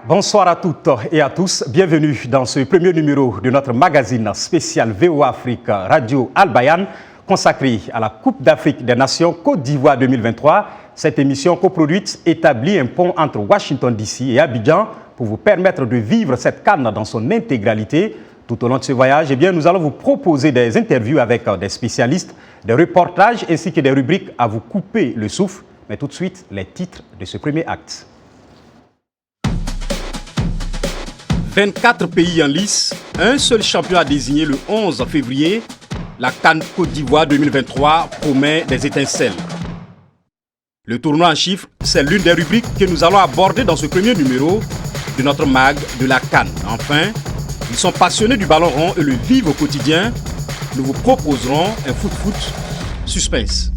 Bonsoir à toutes et à tous. Bienvenue dans ce premier numéro de notre magazine spécial VOA Afrique Radio Al Bayan consacré à la Coupe d'Afrique des Nations Côte d'Ivoire 2023. Cette émission coproduite établit un pont entre Washington DC et Abidjan pour vous permettre de vivre cette CAN dans son intégralité. Tout au long de ce voyage, nous allons vous proposer des interviews avec des spécialistes, des reportages ainsi que des rubriques à vous couper le souffle. Mais tout de suite, les titres de ce premier acte. 24 pays en lice, un seul champion a désigné le 11 février. La CAN Côte d'Ivoire 2023 promet des étincelles. Le tournoi en chiffres, c'est l'une des rubriques que nous allons aborder dans ce premier numéro de notre mag de la CAN. Enfin, ils sont passionnés du ballon rond et le vivent au quotidien. Nous vous proposerons un foot suspense.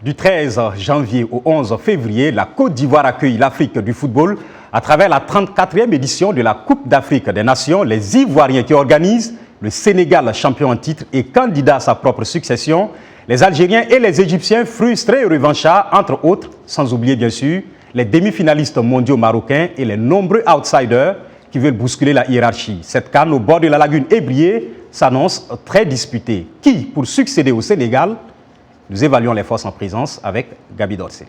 Du 13 janvier au 11 février, la Côte d'Ivoire accueille l'Afrique du football à travers la 34e édition de la Coupe d'Afrique des Nations. Les Ivoiriens qui organisent, le Sénégal champion en titre et candidat à sa propre succession, les Algériens et les Égyptiens frustrés et revanchards, entre autres, sans oublier bien sûr les demi-finalistes mondiaux marocains et les nombreux outsiders qui veulent bousculer la hiérarchie. Cette CAN au bord de la lagune Ébrié s'annonce très disputée. Qui pour succéder au Sénégal? Nous évaluons les forces en présence avec Gabi Dorsey.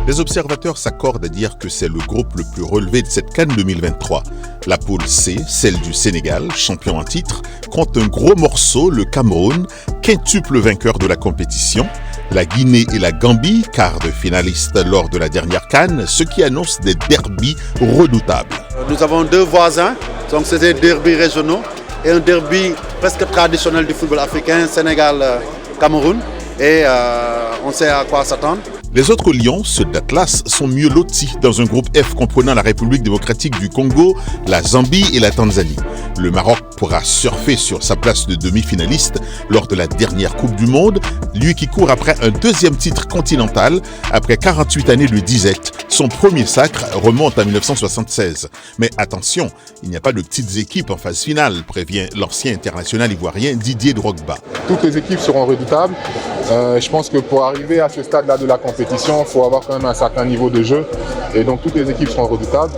Les observateurs s'accordent à dire que c'est le groupe le plus relevé de cette CAN 2023. La poule C, celle du Sénégal, champion en titre, compte un gros morceau, le Cameroun, quintuple vainqueur de la compétition. La Guinée et la Gambie, quart de finalistes lors de la dernière CAN, ce qui annonce des derbys redoutables. Nous avons deux voisins, donc c'est des derbys régionaux et un derby presque traditionnel du football africain, Sénégal-Cameroun. Et on sait à quoi s'attendre. Les autres lions, ceux d'Atlas, sont mieux lotis dans un groupe F comprenant la République démocratique du Congo, la Zambie et la Tanzanie. Le Maroc pourra surfer sur sa place de demi-finaliste lors de la dernière Coupe du Monde, lui qui court après un deuxième titre continental après 48 années de disette. Son premier sacre remonte à 1976. Mais attention, il n'y a pas de petites équipes en phase finale, prévient l'ancien international ivoirien Didier Drogba. Toutes les équipes seront redoutables. Je pense que pour arriver à ce stade-là de la compétition, il faut avoir quand même un certain niveau de jeu. Et donc toutes les équipes seront redoutables.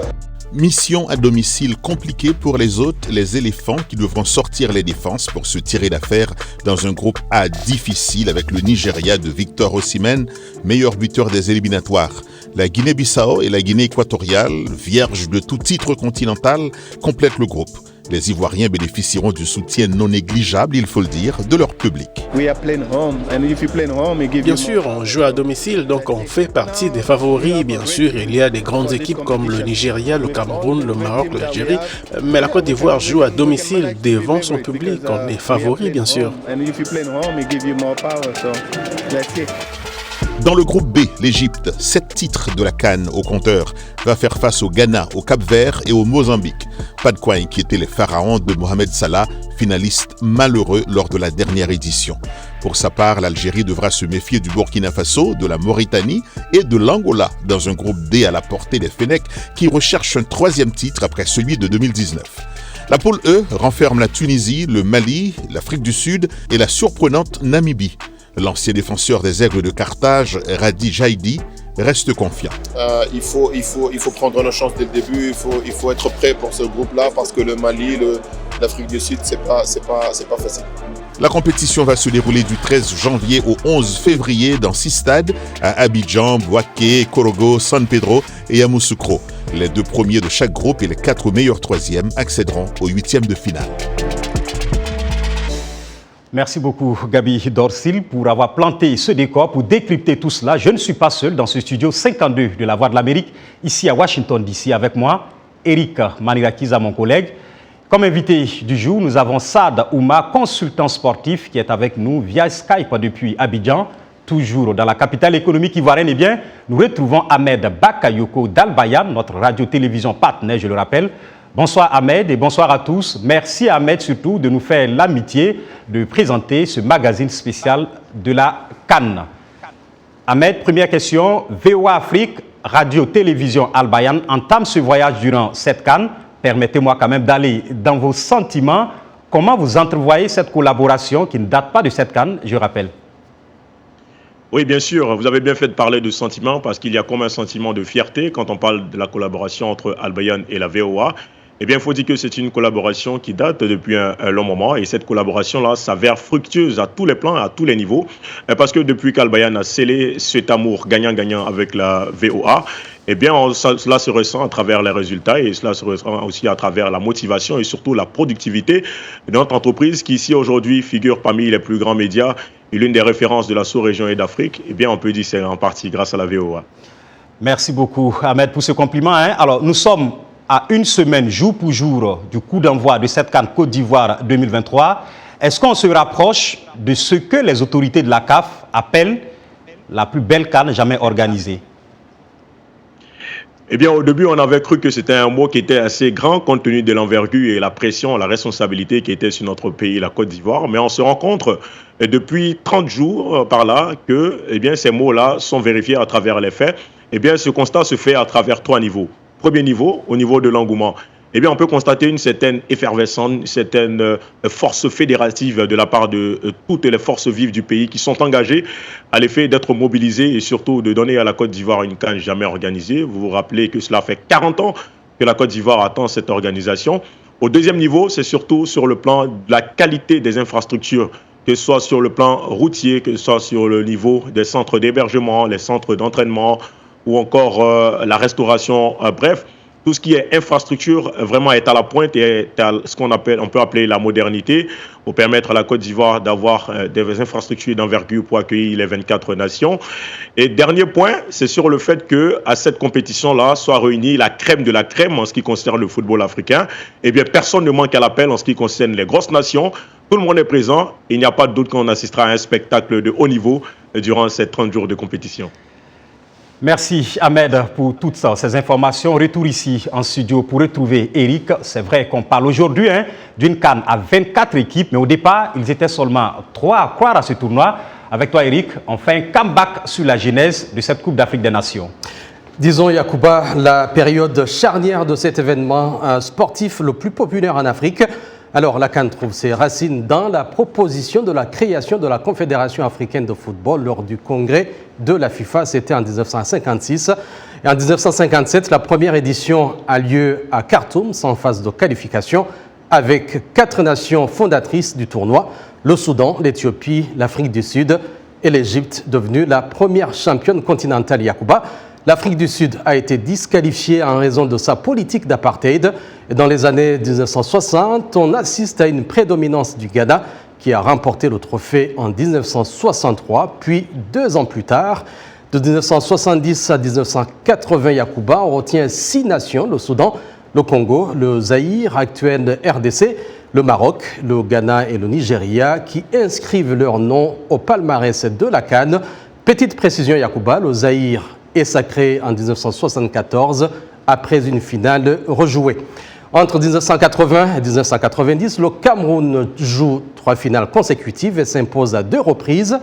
Mission à domicile compliquée pour les hôtes, les éléphants qui devront sortir les défenses pour se tirer d'affaire dans un groupe A difficile avec le Nigeria de Victor Osimhen, meilleur buteur des éliminatoires. La Guinée-Bissau et la Guinée équatoriale, vierges de tout titre continental, complètent le groupe. Les Ivoiriens bénéficieront du soutien non négligeable, il faut le dire, de leur public. Bien sûr, on joue à domicile, donc on fait partie des favoris. Bien sûr, il y a des grandes équipes comme le Nigeria, le Cameroun, le Maroc, l'Algérie. Mais la Côte d'Ivoire joue à domicile devant son public. On est favoris, bien sûr. Dans le groupe B, l'Égypte, 7 titres de la CAN au compteur, va faire face au Ghana, au Cap-Vert et au Mozambique. Pas de quoi inquiéter les pharaons de Mohamed Salah, finaliste malheureux lors de la dernière édition. Pour sa part, l'Algérie devra se méfier du Burkina Faso, de la Mauritanie et de l'Angola dans un groupe D à la portée des Fennecs qui recherchent un troisième titre après celui de 2019. La poule E renferme la Tunisie, le Mali, l'Afrique du Sud et la surprenante Namibie. L'ancien défenseur des Aigles de Carthage, Radi Jaidi, reste confiant. Il faut prendre nos chances dès le début, il faut être prêt pour ce groupe-là parce que le Mali, l'Afrique du Sud, c'est pas facile. La compétition va se dérouler du 13 janvier au 11 février dans 6 stades à Abidjan, Bouaké, Korogo, San Pedro et Yamoussoukro. Les 2 premiers de chaque groupe et les 4 meilleurs troisièmes accéderont aux 8e de finale. Merci beaucoup Gabi Dorsey pour avoir planté ce décor, pour décrypter tout cela. Je ne suis pas seul dans ce studio 52 de la Voix de l'Amérique, ici à Washington DC, avec moi, Eric Manirakiza, mon collègue. Comme invité du jour, nous avons Saad Ouma, consultant sportif, qui est avec nous via Skype depuis Abidjan, toujours dans la capitale économique ivoirienne. Eh bien, nous retrouvons Ahmed Bakayoko d'Al Bayan, notre radio-télévision partenaire, je le rappelle. Bonsoir Ahmed et bonsoir à tous. Merci Ahmed surtout de nous faire l'amitié de présenter ce magazine spécial de la CAN. Ahmed, première question. VOA Afrique, radio-télévision Al Bayan entame ce voyage durant cette CAN. Permettez-moi quand même d'aller dans vos sentiments. Comment vous entrevoyez cette collaboration qui ne date pas de cette CAN, je rappelle? Oui, bien sûr, vous avez bien fait de parler de sentiment parce qu'il y a comme un sentiment de fierté quand on parle de la collaboration entre Al Bayern et la VOA. Eh bien, il faut dire que c'est une collaboration qui date depuis un long moment et cette collaboration-là s'avère fructueuse à tous les plans, à tous les niveaux, parce que depuis qu'Al Bayern a scellé cet amour gagnant-gagnant avec la VOA, eh bien, cela se ressent à travers les résultats et cela se ressent aussi à travers la motivation et surtout la productivité de notre entreprise qui ici aujourd'hui figure parmi les plus grands médias et l'une des références de la sous-région et d'Afrique. Eh bien, on peut dire que c'est en partie grâce à la VOA. Merci beaucoup, Ahmed, pour ce compliment. Alors, nous sommes à une semaine, jour pour jour, du coup d'envoi de cette CAN Côte d'Ivoire 2023. Est-ce qu'on se rapproche de ce que les autorités de la CAF appellent la plus belle CAN jamais organisée? Eh bien, au début, on avait cru que c'était un mot qui était assez grand compte tenu de l'envergure et la pression, la responsabilité qui était sur notre pays, la Côte d'Ivoire. Mais on se rend compte depuis 30 jours par là que eh bien, ces mots-là sont vérifiés à travers les faits. Eh bien, ce constat se fait à travers 3 niveaux. Premier niveau, au niveau de l'engouement. Eh bien, on peut constater une certaine effervescence, une certaine force fédérative de la part de toutes les forces vives du pays qui sont engagées à l'effet d'être mobilisées et surtout de donner à la Côte d'Ivoire une CAN jamais organisée. Vous vous rappelez que cela fait 40 ans que la Côte d'Ivoire attend cette organisation. Au deuxième niveau, c'est surtout sur le plan de la qualité des infrastructures, que ce soit sur le plan routier, que ce soit sur le niveau des centres d'hébergement, les centres d'entraînement ou encore la restauration, bref. Tout ce qui est infrastructure vraiment est à la pointe et est à ce on peut appeler la modernité pour permettre à la Côte d'Ivoire d'avoir des infrastructures d'envergure pour accueillir les 24 nations. Et dernier point, c'est sur le fait qu'à cette compétition-là soit réunie la crème de la crème en ce qui concerne le football africain. Eh bien, personne ne manque à l'appel en ce qui concerne les grosses nations. Tout le monde est présent. Il n'y a pas de doute qu'on assistera à un spectacle de haut niveau durant ces 30 jours de compétition. Merci Ahmed pour toutes ces informations. Retour ici en studio pour retrouver Eric. C'est vrai qu'on parle aujourd'hui d'une CAN à 24 équipes, mais au départ, ils étaient seulement 3 à croire à ce tournoi. Avec toi Eric, on fait un comeback sur la genèse de cette Coupe d'Afrique des Nations. Disons Yacouba, la période charnière de cet événement sportif le plus populaire en Afrique. Alors, la CAN trouve ses racines dans la proposition de la création de la Confédération africaine de football lors du congrès de la FIFA. C'était en 1956. Et en 1957, la première édition a lieu à Khartoum, sans phase de qualification, avec 4 nations fondatrices du tournoi, le Soudan, l'Éthiopie, l'Afrique du Sud et l'Égypte, devenue la première championne continentale Yacouba. L'Afrique du Sud a été disqualifiée en raison de sa politique d'apartheid. Dans les années 1960, on assiste à une prédominance du Ghana qui a remporté le trophée en 1963, puis 2 ans plus tard. De 1970 à 1980, Yacouba, on retient 6 nations, le Soudan, le Congo, le Zaïre, actuel RDC, le Maroc, le Ghana et le Nigeria, qui inscrivent leur nom au palmarès de la CAN. Petite précision, Yacouba, le Zaïre est sacré en 1974 après une finale rejouée. Entre 1980 et 1990, le Cameroun joue 3 finales consécutives et s'impose à 2 reprises.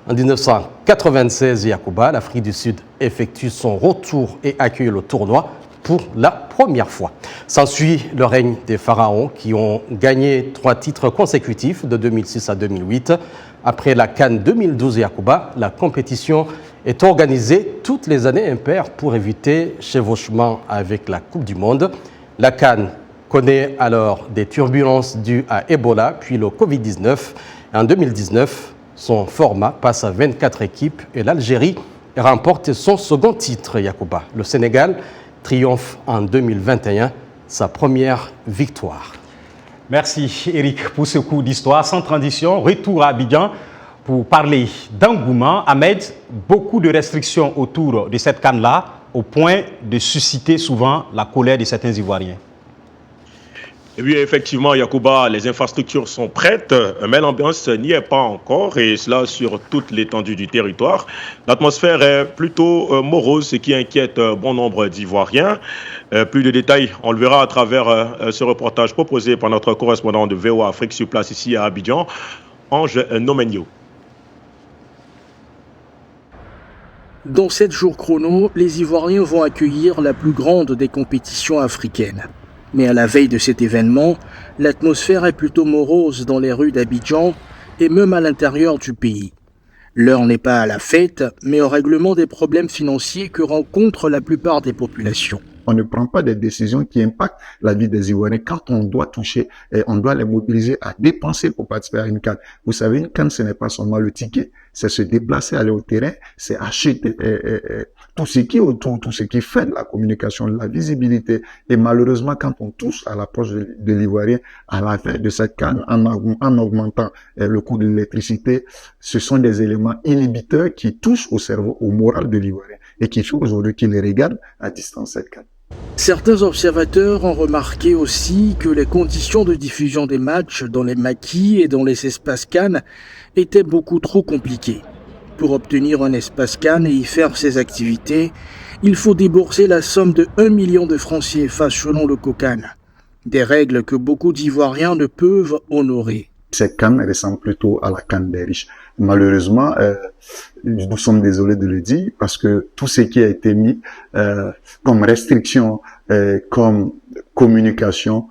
En 1996, Yacouba, l'Afrique du Sud effectue son retour et accueille le tournoi pour la première fois. S'ensuit le règne des pharaons qui ont gagné 3 titres consécutifs de 2006 à 2008. Après la CAN 2012 Yacouba, la compétition est organisée toutes les années impaires pour éviter chevauchement avec la Coupe du Monde. La CAN connaît alors des turbulences dues à Ebola, puis le Covid-19. En 2019, son format passe à 24 équipes et l'Algérie remporte son second titre, Yacouba. Le Sénégal triomphe en 2021, sa première victoire. Merci Eric pour ce coup d'histoire. Sans transition, retour à Abidjan pour parler d'engouement. Ahmed, beaucoup de restrictions autour de cette CAN-là, au point de susciter souvent la colère de certains Ivoiriens. Et oui, effectivement, Yacouba, les infrastructures sont prêtes, mais l'ambiance n'y est pas encore, et cela sur toute l'étendue du territoire. L'atmosphère est plutôt morose, ce qui inquiète bon nombre d'Ivoiriens. Plus de détails, on le verra à travers ce reportage proposé par notre correspondant de VOA Afrique sur place ici à Abidjan, Ange Nomenio. Dans 7 jours chrono, les Ivoiriens vont accueillir la plus grande des compétitions africaines. Mais à la veille de cet événement, l'atmosphère est plutôt morose dans les rues d'Abidjan et même à l'intérieur du pays. L'heure n'est pas à la fête, mais au règlement des problèmes financiers que rencontrent la plupart des populations. On ne prend pas des décisions qui impactent la vie des Ivoiriens. Quand on doit toucher, on doit les mobiliser à dépenser pour participer à une CAN. Vous savez, une CAN, ce n'est pas seulement le ticket, c'est se déplacer, aller au terrain, c'est acheter tout ce qui est autour, tout ce qui fait de la communication, de la visibilité. Et malheureusement, quand on touche à l'approche de l'Ivoirien, à la fin de cette CAN, en augmentant le coût de l'électricité, ce sont des éléments inhibiteurs qui touchent au cerveau, au moral de l'Ivoirien et qui font aujourd'hui qu'il regarde à distance cette CAN. Certains observateurs ont remarqué aussi que les conditions de diffusion des matchs dans les maquis et dans les espaces CAN étaient beaucoup trop compliquées. Pour obtenir un espace CAN et y faire ses activités, il faut débourser la somme de 1 million de francs CFA selon le COCAN. Des règles que beaucoup d'Ivoiriens ne peuvent honorer. Cette CAN ressemble plutôt à la CAN des riches. Malheureusement, nous sommes désolés de le dire parce que tout ce qui a été mis comme restriction, comme communication,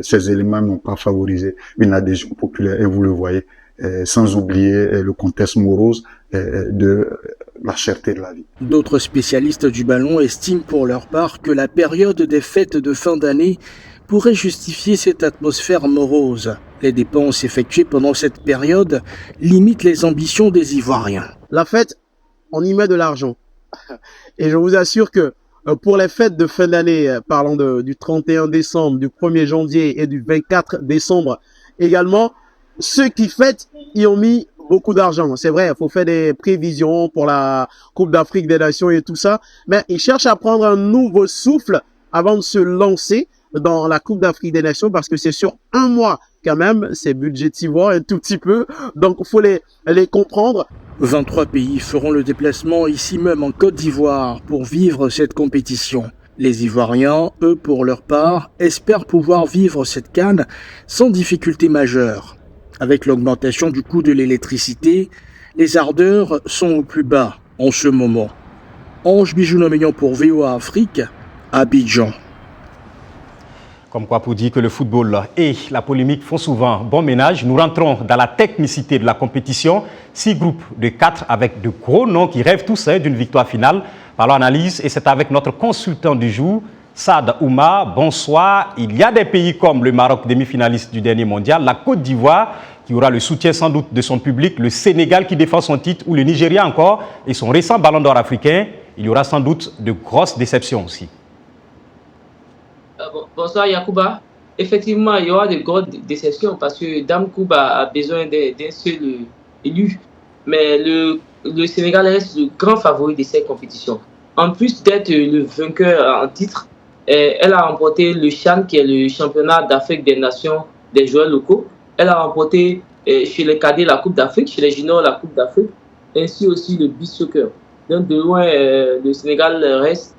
ces éléments n'ont pas favorisé une adhésion populaire. Et vous le voyez, sans oublier le contexte morose de la cherté de la vie. D'autres spécialistes du ballon estiment pour leur part que la période des fêtes de fin d'année pourrait justifier cette atmosphère morose. Les dépenses effectuées pendant cette période limitent les ambitions des Ivoiriens. La fête, on y met de l'argent. Et je vous assure que pour les fêtes de fin d'année, parlant du 31 décembre, du 1er janvier et du 24 décembre également, ceux qui fêtent y ont mis beaucoup d'argent. C'est vrai, il faut faire des prévisions pour la Coupe d'Afrique des Nations et tout ça, mais ils cherchent à prendre un nouveau souffle avant de se lancer dans la Coupe d'Afrique des Nations parce que c'est sur un mois quand même, c'est budgétivore un tout petit peu, donc il faut les comprendre. 23 pays feront le déplacement ici même en Côte d'Ivoire pour vivre cette compétition. Les Ivoiriens, eux, pour leur part, espèrent pouvoir vivre cette CAN sans difficulté majeure. Avec l'augmentation du coût de l'électricité, les ardeurs sont au plus bas en ce moment. Ange Bijounomignon pour VOA Afrique, Abidjan. Comme quoi pour dire que le football et la polémique font souvent bon ménage, nous rentrons dans la technicité de la compétition. 6 groupes de 4 avec de gros noms qui rêvent tous d'une victoire finale. Parlons analyse et c'est avec notre consultant du jour, Saad Ouma. Bonsoir. Il y a des pays comme le Maroc, demi-finaliste du dernier mondial, la Côte d'Ivoire qui aura le soutien sans doute de son public, le Sénégal qui défend son titre ou le Nigeria encore et son récent ballon d'or africain. Il y aura sans doute de grosses déceptions aussi. Bonsoir Yacouba. Effectivement, il y aura de grosses déceptions parce que Dame Kouba a besoin d'un seul élu. Mais le Sénégal reste le grand favori de cette compétition. En plus d'être le vainqueur en titre, elle a remporté le CHAN, qui est le championnat d'Afrique des nations des joueurs locaux. Elle a remporté chez les cadets la Coupe d'Afrique, chez les juniors la Coupe d'Afrique, ainsi aussi le beach soccer. Donc de loin, le Sénégal reste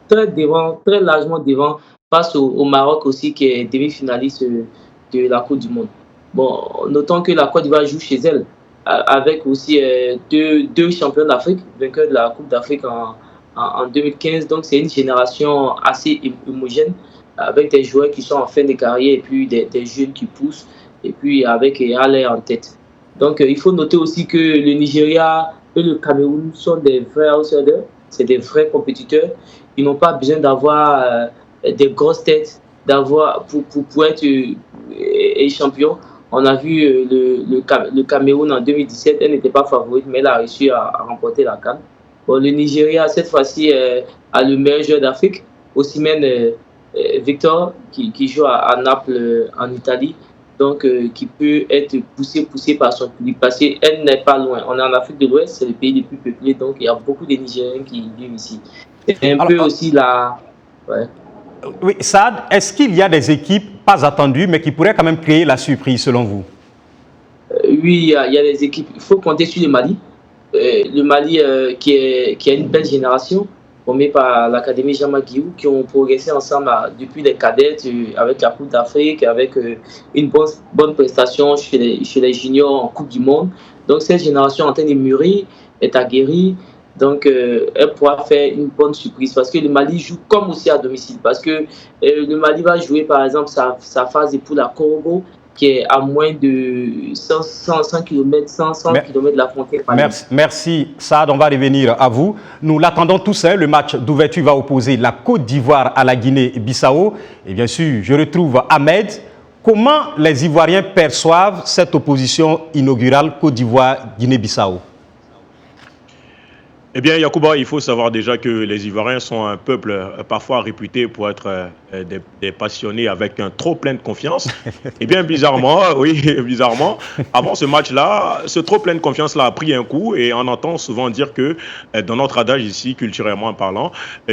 très largement devant face au Maroc aussi qui est demi-finaliste de la Coupe du Monde. Bon, notons que la Côte d'Ivoire joue chez elle avec aussi deux champions d'Afrique, vainqueurs de la Coupe d'Afrique en 2015. Donc c'est une génération assez homogène avec des joueurs qui sont en fin de carrière et puis des jeunes qui poussent et puis avec Haller en tête. Donc il faut noter aussi que le Nigeria et le Cameroun sont des vrais outsiders, c'est des vrais compétiteurs. Ils n'ont pas besoin d'avoir des grosses têtes pour être champion. On a vu le Cameroun en 2017, elle n'était pas favorite, mais elle a réussi à remporter la CAN. Bon, le Nigeria, cette fois-ci, a le meilleur joueur d'Afrique, Osimhen Victor, qui joue à Naples, en Italie, donc qui peut être poussé par son public, parce qu'elle n'est pas loin. On est en Afrique de l'Ouest, c'est le pays le plus peuplé, donc il y a beaucoup de Nigériens qui vivent ici. Et un peu aussi la... Ouais. Oui, Saad, est-ce qu'il y a des équipes pas attendues, mais qui pourraient quand même créer la surprise, selon vous? Oui, il y a des équipes. Il faut compter sur le Mali. Le Mali qui a une belle génération, formée par l'Académie Jean-Marc-Guillou, qui ont progressé ensemble depuis les cadettes, avec la Coupe d'Afrique, avec une bonne prestation chez les juniors en Coupe du Monde. Donc cette génération est en train de mûrir, est aguerrie. Donc, elle pourra faire une bonne surprise parce que le Mali joue comme aussi à domicile. Parce que le Mali va jouer, par exemple, sa phase de poule à Congo qui est à moins de 100 km, 100 km de la frontière. Merci, Saad, on va revenir à vous. Nous l'attendons tous, le match d'ouverture va opposer la Côte d'Ivoire à la Guinée-Bissau. Et bien sûr, je retrouve Ahmed. Comment les Ivoiriens perçoivent cette opposition inaugurale Côte d'Ivoire-Guinée-Bissau? Eh bien, Yacouba, il faut savoir déjà que les Ivoiriens sont un peuple parfois réputé pour être des passionnés avec un trop plein de confiance. Eh bien, bizarrement, avant ce match-là, ce trop plein de confiance-là a pris un coup et on entend souvent dire que, dans notre adage ici, culturellement parlant,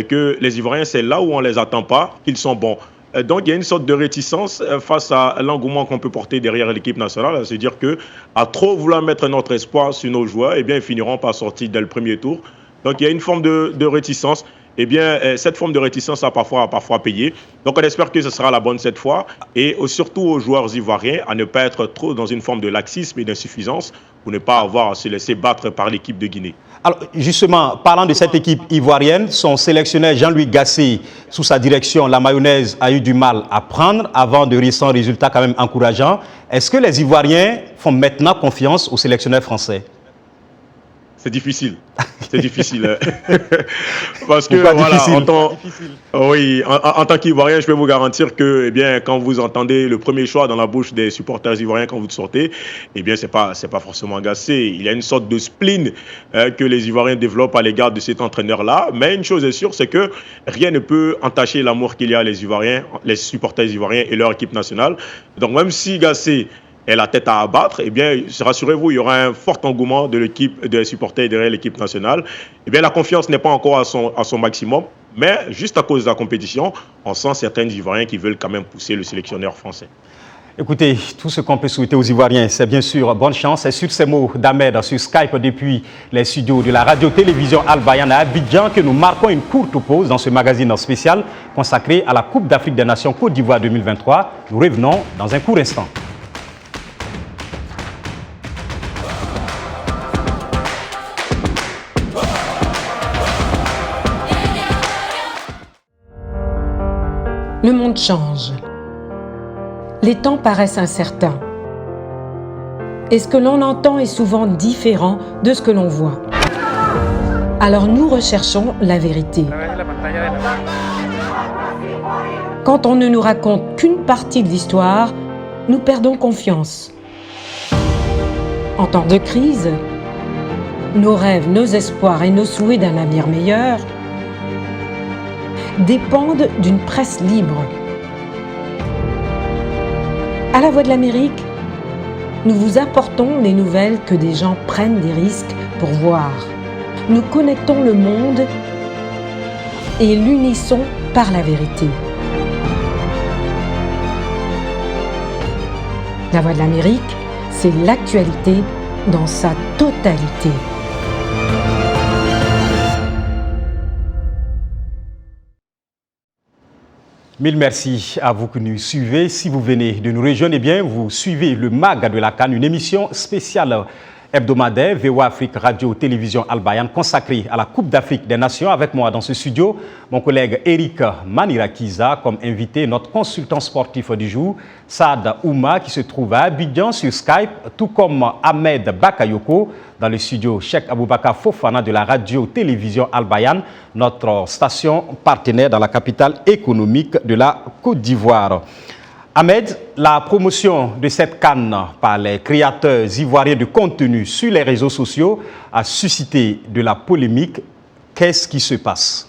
que les Ivoiriens, c'est là où on ne les attend pas qu'ils sont bons. Donc, il y a une sorte de réticence face à l'engouement qu'on peut porter derrière l'équipe nationale. C'est-à-dire qu'à trop vouloir mettre notre espoir sur nos joueurs, eh bien, ils finiront par sortir dès le premier tour. Donc, il y a une forme de réticence. Eh bien, cette forme de réticence a parfois payé. Donc, on espère que ce sera la bonne cette fois. Et surtout aux joueurs ivoiriens à ne pas être trop dans une forme de laxisme et d'insuffisance pour ne pas avoir à se laisser battre par l'équipe de Guinée. Alors, justement, parlant de cette équipe ivoirienne, son sélectionneur Jean-Louis Gasset, sous sa direction, la mayonnaise a eu du mal à prendre avant de récents résultats quand même encourageants. Est-ce que les Ivoiriens font maintenant confiance au sélectionneur français? C'est difficile. C'est difficile. Parce que, voilà, en tant qu'Ivoirien, je peux vous garantir que, eh bien, quand vous entendez le premier choix dans la bouche des supporters ivoiriens quand vous sortez, eh bien, c'est pas forcément Gasset. Il y a une sorte de spleen que les Ivoiriens développent à l'égard de cet entraîneur-là. Mais une chose est sûre, c'est que rien ne peut entacher l'amour qu'il y a les supporters ivoiriens et leur équipe nationale. Donc, même si Gasset et la tête à abattre, eh bien, rassurez-vous, il y aura un fort engouement de l'équipe, des supporters derrière l'équipe nationale. Eh bien, la confiance n'est pas encore à son maximum, mais juste à cause de la compétition, on sent certains Ivoiriens qui veulent quand même pousser le sélectionneur français. Écoutez, tout ce qu'on peut souhaiter aux Ivoiriens, c'est bien sûr bonne chance. C'est sur ces mots d'Ahmed sur Skype depuis les studios de la radio-télévision Al Bayan à Abidjan que nous marquons une courte pause dans ce magazine spécial consacré à la Coupe d'Afrique des Nations Côte d'Ivoire 2023. Nous revenons dans un court instant. Le monde change. Les temps paraissent incertains. Et ce que l'on entend est souvent différent de ce que l'on voit. Alors nous recherchons la vérité. Quand on ne nous raconte qu'une partie de l'histoire, nous perdons confiance. En temps de crise, nos rêves, nos espoirs et nos souhaits d'un avenir meilleur dépendent d'une presse libre. À la Voix de l'Amérique, nous vous apportons les nouvelles que des gens prennent des risques pour voir. Nous connectons le monde et l'unissons par la vérité. La Voix de l'Amérique, c'est l'actualité dans sa totalité. Mille merci à vous que nous suivez. Si vous venez de nous rejoindre, eh bien, vous suivez le MAG de la CAN, une émission spéciale hebdomadaire VOA Afrique Radio Télévision Al Bayan consacrée à la Coupe d'Afrique des Nations. Avec moi dans ce studio, mon collègue Eric Manirakiza, comme invité, notre consultant sportif du jour, Saad Ouma, qui se trouve à Abidjan sur Skype, tout comme Ahmed Bakayoko, dans le studio Cheikh Aboubakar Fofana de la radio-télévision Al Bayan, notre station partenaire dans la capitale économique de la Côte d'Ivoire. Ahmed, la promotion de cette CAN par les créateurs ivoiriens de contenu sur les réseaux sociaux a suscité de la polémique. Qu'est-ce qui se passe ?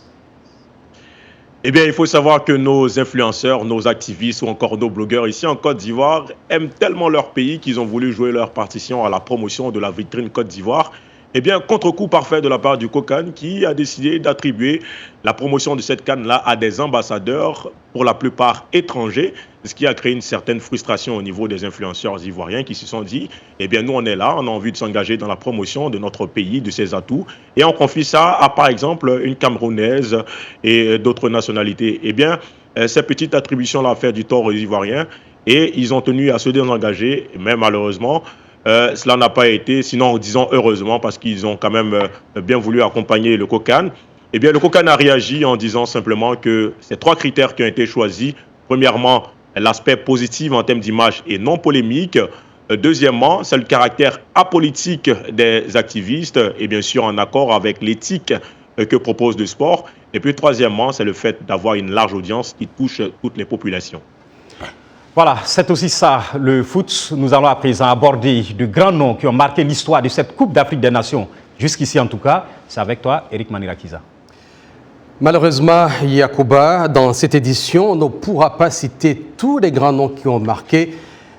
Eh bien, il faut savoir que nos influenceurs, nos activistes ou encore nos blogueurs ici en Côte d'Ivoire aiment tellement leur pays qu'ils ont voulu jouer leur partition à la promotion de la vitrine Côte d'Ivoire. Eh bien, contre-coup parfait de la part du COCAN qui a décidé d'attribuer la promotion de cette CAN-là à des ambassadeurs, pour la plupart étrangers, ce qui a créé une certaine frustration au niveau des influenceurs ivoiriens qui se sont dit, eh bien, nous, on est là, on a envie de s'engager dans la promotion de notre pays, de ses atouts, et on confie ça à, par exemple, une Camerounaise et d'autres nationalités. Eh bien, cette petite attribution-là a fait du tort aux Ivoiriens, et ils ont tenu à se désengager, mais malheureusement, cela n'a pas été, sinon disons heureusement, parce qu'ils ont quand même bien voulu accompagner le COCAN. Eh bien, le COCAN a réagi en disant simplement que ces trois critères qui ont été choisis, premièrement, l'aspect positif en termes d'image et non polémique. Deuxièmement, c'est le caractère apolitique des activistes et bien sûr en accord avec l'éthique que propose le sport. Et puis troisièmement, c'est le fait d'avoir une large audience qui touche toutes les populations. Voilà, c'est aussi ça le foot. Nous allons à présent aborder de grands noms qui ont marqué l'histoire de cette Coupe d'Afrique des Nations. Jusqu'ici en tout cas, c'est avec toi, Eric Manirakiza. Malheureusement, Yacouba, dans cette édition, on ne pourra pas citer tous les grands noms qui ont marqué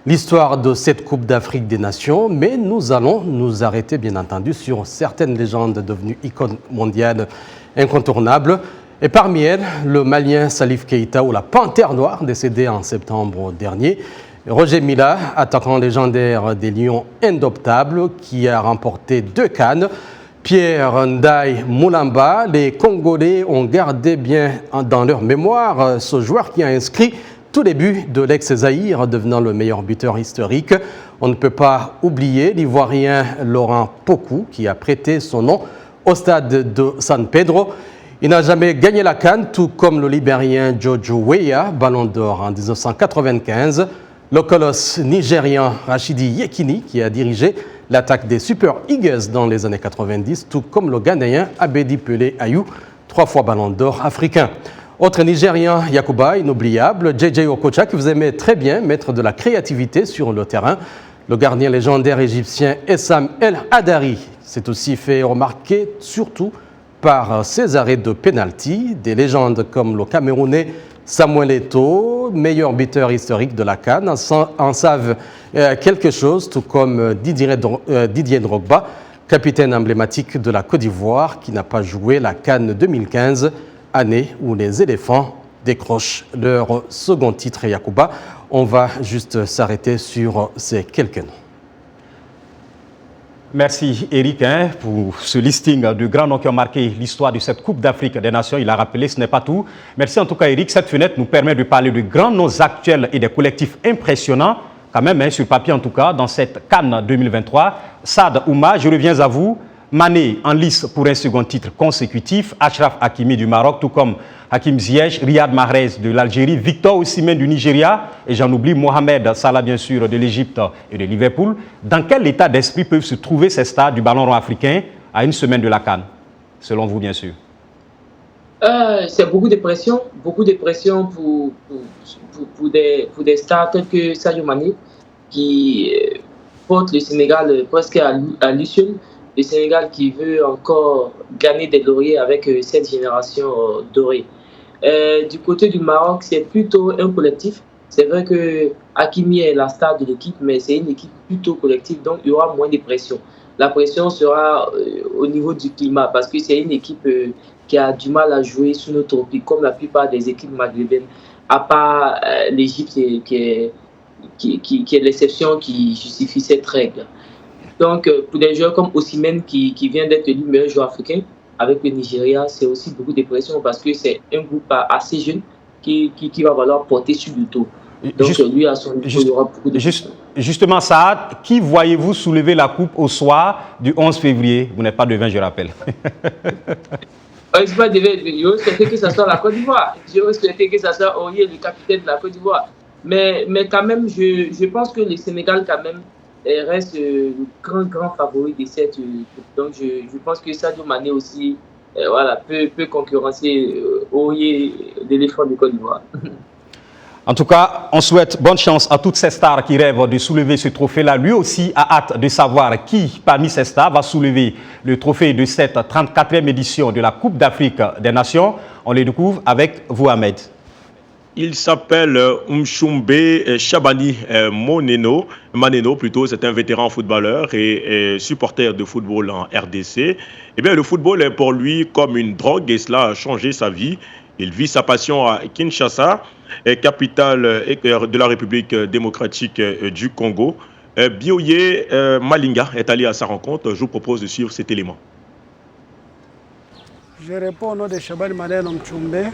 l'histoire de cette Coupe d'Afrique des Nations, mais nous allons nous arrêter bien entendu sur certaines légendes devenues icônes mondiales incontournables. Et parmi elles, le Malien Salif Keïta ou la Panthère Noire, décédé en septembre dernier. Roger Mila, attaquant légendaire des Lions indomptables, qui a remporté 2 CAN. Pierre Ndaye Moulamba, les Congolais ont gardé bien dans leur mémoire ce joueur qui a inscrit tous les buts de l'ex-Zaïre, devenant le meilleur buteur historique. On ne peut pas oublier l'Ivoirien Laurent Pokou, qui a prêté son nom au stade de San Pedro. Il n'a jamais gagné la CAN, tout comme le Libérien Jojo Weah, Ballon d'Or en 1995. Le colosse nigérian Rachidi Yekini, qui a dirigé l'attaque des Super Eagles dans les années 90, tout comme le Ghanéen Abedi Pelé Ayou, 3 fois Ballon d'Or africain. Autre Nigérian, Yacouba, inoubliable, JJ Okocha, qui vous aimez très bien, maître de la créativité sur le terrain. Le gardien légendaire égyptien Essam El Hadari s'est aussi fait remarquer, surtout par ses arrêts de pénalty. Des légendes comme le Camerounais Samuel Eto'o, meilleur buteur historique de la CAN, en savent quelque chose, tout comme Didier Drogba, capitaine emblématique de la Côte d'Ivoire, qui n'a pas joué la CAN 2015, année où les éléphants décrochent leur second titre. Yacouba, on va juste s'arrêter sur ces quelques noms. Merci Eric pour ce listing de grands noms qui ont marqué l'histoire de cette Coupe d'Afrique des Nations. Il a rappelé, ce n'est pas tout. Merci en tout cas Eric. Cette fenêtre nous permet de parler de grands noms actuels et des collectifs impressionnants, quand même, sur papier en tout cas, dans cette CAN 2023. Saad Ouma, je reviens à vous. Mané en lice pour un second titre consécutif, Achraf Hakimi du Maroc, tout comme Hakim Ziyech, Riyad Mahrez de l'Algérie, Victor Osimhen du Nigeria, et j'en oublie Mohamed Salah bien sûr de l'Égypte et de Liverpool. Dans quel état d'esprit peuvent se trouver ces stars du ballon rond africain à une semaine de la CAN, selon vous bien sûr? C'est beaucoup de pression pour des stars tels que Sadio Mané qui porte le Sénégal presque à lui seul. Le Sénégal qui veut encore gagner des lauriers avec cette génération dorée. Du côté du Maroc, c'est plutôt un collectif. C'est vrai que Hakimi est la star de l'équipe, mais c'est une équipe plutôt collective, donc il y aura moins de pression. La pression sera au niveau du climat, parce que c'est une équipe qui a du mal à jouer sous nos tropiques, comme la plupart des équipes maghrébines, à part l'Égypte qui est l'exception qui justifie cette règle. Donc, pour des joueurs comme Osimhen qui vient d'être élu meilleur joueur africain avec le Nigeria, c'est aussi beaucoup de pression parce que c'est un groupe assez jeune qui va falloir porter sur le dos. Donc, lui, à son niveau, il y aura beaucoup de pression. Justement, Saad, qui voyez-vous soulever la coupe au soir du 11 février? Vous n'êtes pas devin, je rappelle. Je ne suis pas devin. Je souhaiterais que ce soit la Côte d'Ivoire. Je souhaiterais que ce soit Aurier, le capitaine de la Côte d'Ivoire. Mais quand même, je pense que le Sénégal, quand même, reste le grand favori de cette coupe. Donc je pense que Sadio Mané aussi peut concurrencer Aurier, l'éléphant de Côte d'Ivoire. En tout cas, on souhaite bonne chance à toutes ces stars qui rêvent de soulever ce trophée-là. Lui aussi a hâte de savoir qui, parmi ces stars, va soulever le trophée de cette 34e édition de la Coupe d'Afrique des Nations. On les découvre avec vous, Ahmed. Il s'appelle Mchumbe Chabani Maneno, c'est un vétéran footballeur et supporter de football en RDC. Eh bien, le football est pour lui comme une drogue et cela a changé sa vie. Il vit sa passion à Kinshasa, capitale de la République démocratique du Congo. Bioye Malinga est allé à sa rencontre. Je vous propose de suivre cet élément. Je réponds au nom de Chabani Maneno Mchumbe.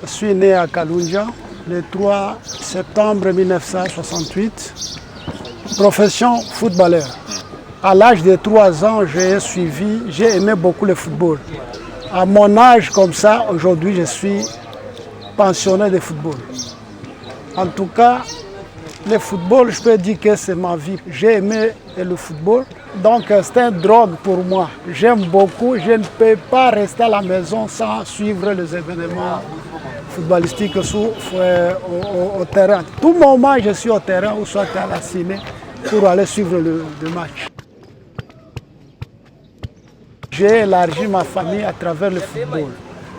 Je suis né à Kalunja le 3 septembre 1968. Profession footballeur. À l'âge de 3 ans, j'ai aimé beaucoup le football. À mon âge comme ça, aujourd'hui, je suis pensionnaire de football. En tout cas, le football, je peux dire que c'est ma vie. J'ai aimé le football, donc c'est une drogue pour moi. J'aime beaucoup, je ne peux pas rester à la maison sans suivre les événements footballistiques au terrain. Tout moment, je suis au terrain ou soit à la ciné pour aller suivre le match. J'ai élargi ma famille à travers le football.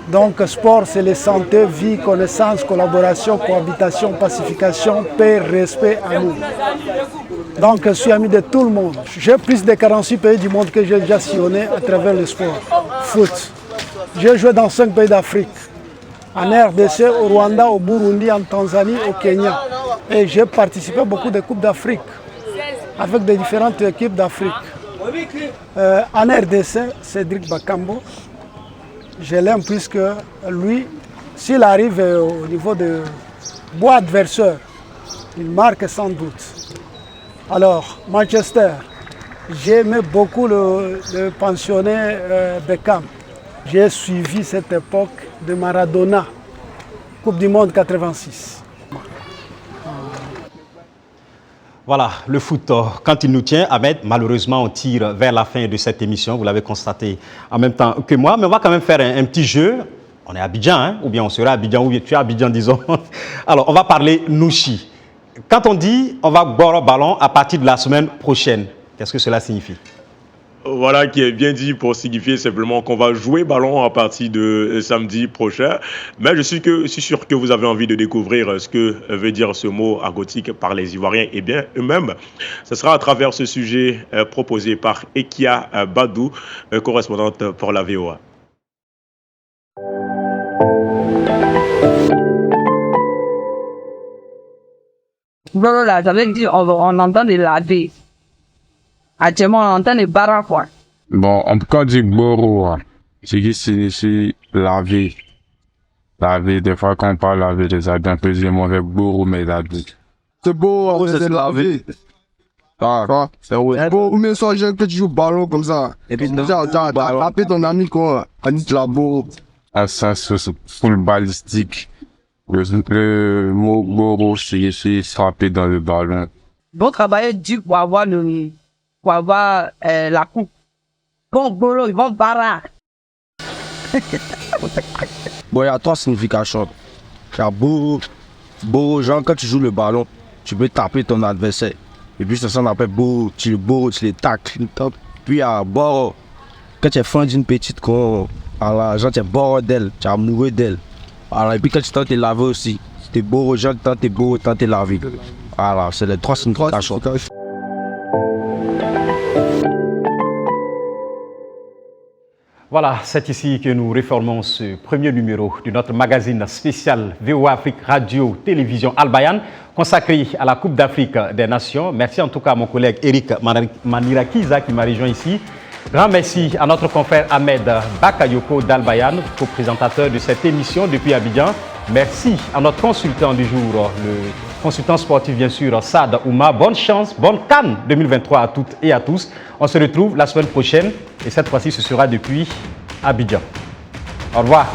Donc, sport, c'est la santé, vie, connaissance, collaboration, cohabitation, pacification, paix, respect, amour. Donc, je suis ami de tout le monde. J'ai plus de 46 pays du monde que j'ai déjà sillonné à travers le sport. Foot. J'ai joué dans 5 pays d'Afrique. En RDC, au Rwanda, au Burundi, en Tanzanie, au Kenya. Et j'ai participé à beaucoup de Coupes d'Afrique avec des différentes équipes d'Afrique. En RDC, Cédric Bakambo, je l'aime puisque lui, s'il arrive au niveau de bois adversaire, il marque sans doute. Alors, Manchester, j'aimais beaucoup le pensionné Beckham. J'ai suivi cette époque de Maradona, Coupe du Monde 86. Voilà, le foot, quand il nous tient, Ahmed, malheureusement, on tire vers la fin de cette émission. Vous l'avez constaté en même temps que moi. Mais on va quand même faire un petit jeu. On est à Abidjan, hein? Ou bien on sera à Abidjan, ou bien tu es à Abidjan, disons. Alors, on va parler Nouchi. Quand on dit on va boire un ballon à partir de la semaine prochaine, qu'est-ce que cela signifie? Voilà, qui est bien dit pour signifier simplement qu'on va jouer ballon à partir de samedi prochain. Mais je suis sûr que vous avez envie de découvrir ce que veut dire ce mot argotique par les Ivoiriens et bien eux-mêmes. Ce sera à travers ce sujet proposé par Ekia Badou, correspondante pour la VOA. Bon, là, ça veut dire on entend des laver. Actuellement, on entend des barres, quoi. Bon, on peut pas dire boro, c'est qui signifie laver. Laver, des fois, quand on parle laver des habits, on peut dire mauvais boro, mais laver. C'est beau, c'est laver. Ah, c'est vrai. Bon, mais ça, j'ai que tu joues ballon comme ça. Et puis, t'as appelé ton ami, quoi. On dit la boro. Ah, ça, c'est full balistique. Le mot boro, c'est frapper dans le ballon. Bon travail dur pour avoir la coupe. Bon bolo, ils vont barrer. Bon, il y a 3 significations. Il y a boro, genre quand tu joues le ballon, tu peux taper ton adversaire. Et puis ça, on appelle boro, tu les tacles. Puis il y a boro, quand tu es fan d'une petite con, alors genre tu es boro d'elle, tu es amoureux d'elle. Alors, et puis quand tu tentes de laver aussi, tu es boro, genre tu es boro, tu es laver. Alors, c'est les 3 significations. Voilà, c'est ici que nous réformons ce premier numéro de notre magazine spécial VOA Afrique Radio Télévision Al Bayan, consacré à la Coupe d'Afrique des Nations. Merci en tout cas à mon collègue Eric Manirakiza qui m'a rejoint ici. Grand merci à notre confrère Ahmed Bakayoko d'Al Bayan, co-présentateur de cette émission depuis Abidjan. Merci à notre consultant du jour, le consultant sportif bien sûr, Saad Ouma. Bonne chance, bonne CAN 2023 à toutes et à tous. On se retrouve la semaine prochaine et cette fois-ci ce sera depuis Abidjan. Au revoir.